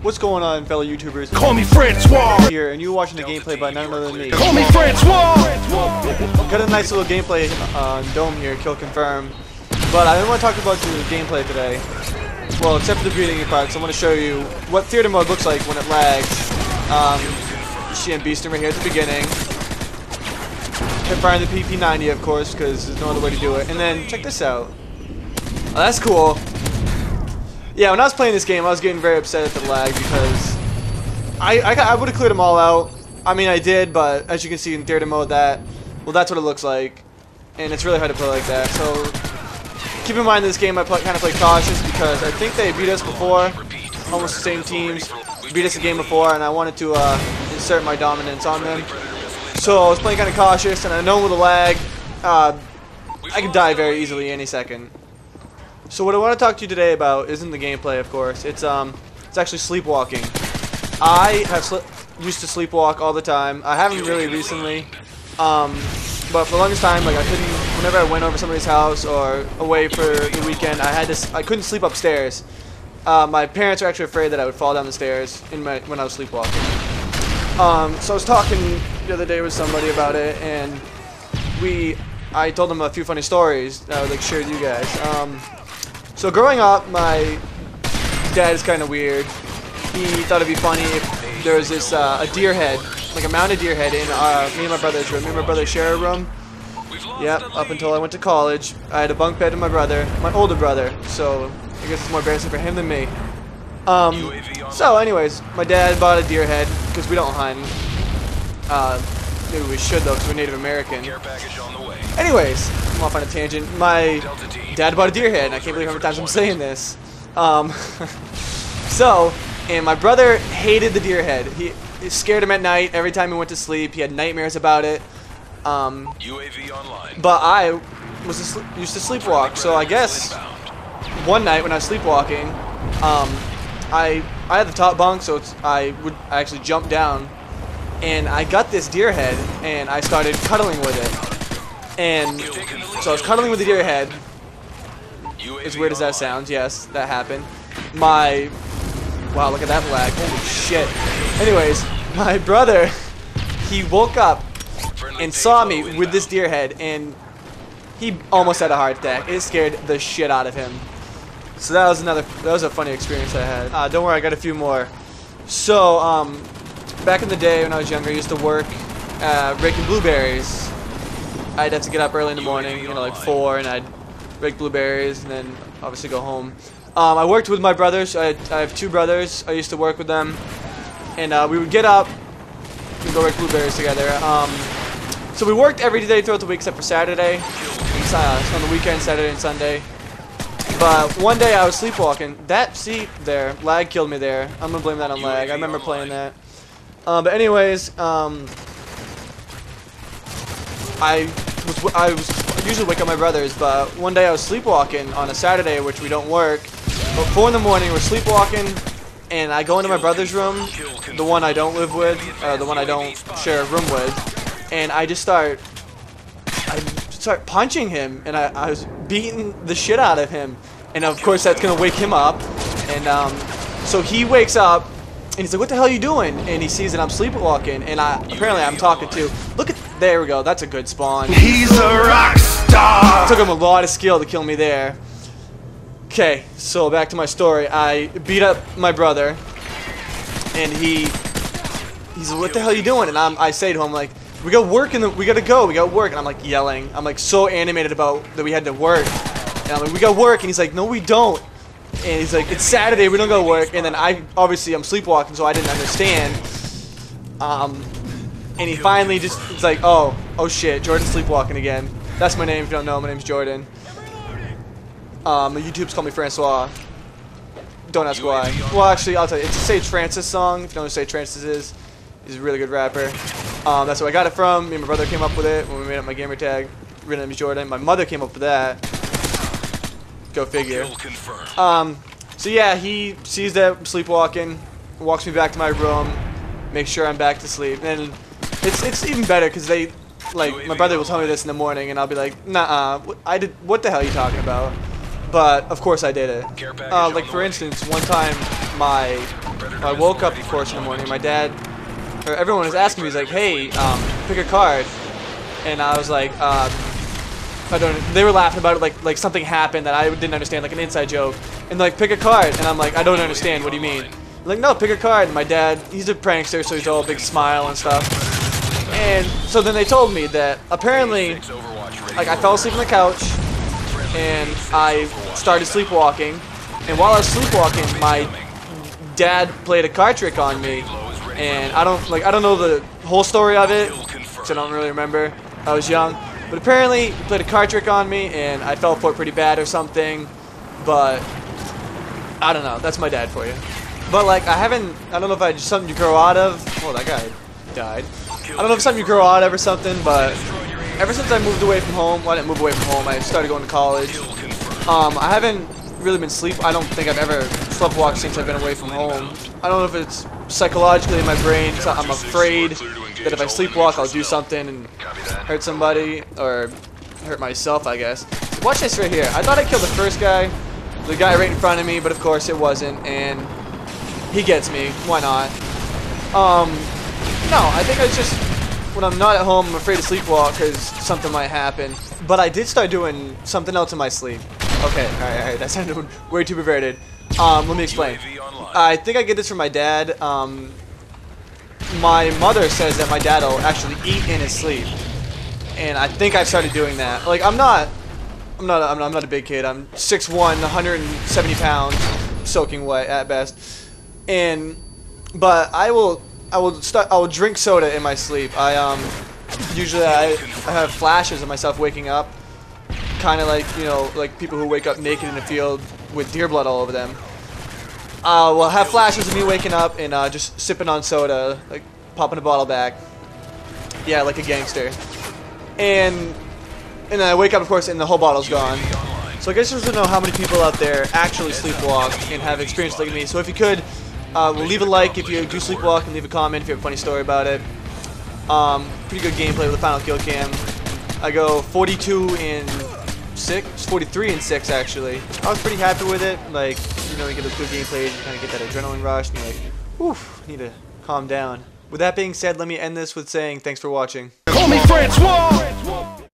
What's going on, fellow YouTubers? Call me Francois! Here, and you're watching the gameplay by none other than me. Call me Francois! Got a nice little gameplay dome here, kill confirm. But I don't want to talk about the gameplay today. Well, except for the beginning parts. I want to show you what theater mode looks like when it lags. You see Beastin right here at the beginning. Firing the PP90, of course, because there's no other way to do it. And then check this out. Oh, that's cool. Yeah, when I was playing this game, I was getting very upset at the lag because I would have cleared them all out. I mean, I did, but as you can see in theater mode, that's what it looks like, and it's really hard to play like that. So keep in mind, this game I kind of play cautious because I think they beat us before, almost the same teams beat us a game before, and I wanted to insert my dominance on them. So I was playing kind of cautious, and I know with the lag, I could die very easily any second. So what I want to talk to you today about isn't the gameplay, of course. It's actually sleepwalking. I have used to sleepwalk all the time. I haven't really recently, but for the longest time, like I couldn't. Whenever I went over somebody's house or away for the weekend, I couldn't sleep upstairs. My parents were actually afraid that I would fall down the stairs when I was sleepwalking. So I was talking the other day with somebody about it, and I told them a few funny stories that I would like share with you guys. So growing up, my dad is kind of weird. He thought it'd be funny if there was this a deer head, like a mounted deer head in me and my brother's room. Me and my brother share a room. Yep, up until I went to college. I had a bunk bed with my brother, my older brother, so I guess it's more embarrassing for him than me. So anyways, my dad bought a deer head, because we don't hunt. Maybe we should though, because we're Native American. Anyways, I'm off on a tangent. My dad bought a deer head, and I can't believe how many times I'm saying this. And my brother hated the deer head. It scared him at night. Every time he went to sleep, he had nightmares about it. But I used to sleepwalk, so I guess one night when I was sleepwalking, I had the top bunk, so I actually jump down, and I got this deer head, and I started cuddling with it. And so I was cuddling with the deer head. As weird as that sounds, yes, that happened. Wow, look at that lag. Holy shit. Anyways, my brother, he woke up and saw me with this deer head, and he almost had a heart attack. It scared the shit out of him. So that was a funny experience I had. Don't worry, I got a few more. So, back in the day when I was younger, I used to work raking blueberries. I'd have to get up early in the morning, like 4, and I'd rake blueberries, and then obviously go home. I worked with my brothers. I have 2 brothers. I used to work with them, and we would get up and go rake blueberries together. So we worked every day throughout the week except for Saturday. So on the weekend, Saturday and Sunday. But one day I was sleepwalking. There, lag killed me there. I'm gonna blame that on lag. I remember playing that. But anyways, I usually wake up my brothers, but one day I was sleepwalking on a Saturday, which we don't work. But 4 in the morning, we're sleepwalking, and I go into my brother's room, the one I don't live with, the one I don't share a room with, and I start punching him, and I was beating the shit out of him, and of course that's gonna wake him up, and so he wakes up, and he's like, "What the hell are you doing?" And he sees that I'm sleepwalking, and apparently I'm talking to. There we go. That's a good spawn. He's a rock star! It took him a lot of skill to kill me there. Okay, so back to my story. I beat up my brother, and he's like, "What the hell are you doing?" And I say to him, like, we got work we gotta go, we got work. And I'm like yelling. I'm like so animated about that we had to work. And I'm like, "We got work." And he's like, "No, we don't." And he's like, "It's Saturday, we don't go to work." And then I'm sleepwalking, so I didn't understand. And he finally it's like, oh shit, Jordan's sleepwalking again. That's my name if you don't know. My name's Jordan. YouTube's called me Francois. Don't ask why. Well, actually, I'll tell you. It's a Sage Francis song. If you don't know who Sage Francis is, he's a really good rapper. That's where I got it from. Me and my brother came up with it when we made up my gamer tag. Real name is Jordan. My mother came up with that. Go figure. So yeah, he sees that I'm sleepwalking, walks me back to my room, makes sure I'm back to sleep, and it's even better because my brother will tell me this in the morning, and I'll be like, nah, what the hell are you talking about? But of course I did it. Like for instance, one time my I woke up, of course, in the morning. My dad, or everyone was asking me, he's like, hey, pick a card. And I was like, I don't know. They were laughing about it like something happened that I didn't understand, like an inside joke. And like, pick a card. And I'm like, I don't understand. What do you mean? I'm like, no, pick a card. And my dad, he's a prankster, so he's all a big smile and stuff. And so then they told me that apparently, like, I fell asleep on the couch and I started sleepwalking. And while I was sleepwalking, my dad played a card trick on me. And I don't know the whole story of it, so I don't really remember. I was young. But apparently, he played a card trick on me, and I fell for it pretty bad or something. But I don't know. That's my dad for you. But like, I don't know if it's something you grow out of. Oh, that guy died. I don't know if it's something you grow out of or something, but ever since I moved away from home, well, I didn't move away from home. I started going to college. I haven't really been I don't think I've ever sleptwalked since I've been away from home. I don't know if it's psychologically in my brain. So I'm afraid that if I sleepwalk, I'll do something and hurt somebody or hurt myself, I guess. Watch this right here. I thought I killed the first guy, the guy right in front of me, but of course it wasn't, and he gets me. Why not? No, I think it's just when I'm not at home, I'm afraid to sleepwalk because something might happen. But I did start doing something else in my sleep. Okay, alright, that sounded way too perverted. Let me explain. I think I get this from my dad. My mother says that my dad will actually eat in his sleep, and I think I've started doing that. Like, I'm not a big kid. I'm 6'1", 170 pounds, soaking wet at best. But I will drink soda in my sleep. Usually I have flashes of myself waking up, kind of like, you know, like people who wake up naked in a field with deer blood all over them. Will have flashes of me waking up and just sipping on soda, like popping a bottle back. Yeah, like a gangster. And then I wake up, of course, and the whole bottle's gone. So I guess just to know how many people out there actually sleepwalk and have experience like me. So if you could, leave a like if you do sleepwalk and leave a comment if you have a funny story about it. Pretty good gameplay with the final kill cam. I go 42 and 6, 43 and 6 actually. I was pretty happy with it. Like, you know, you get those good gameplays, you kind of get that adrenaline rush, and you're like, whew, need to calm down. With that being said, let me end this with saying thanks for watching. Call me Francois!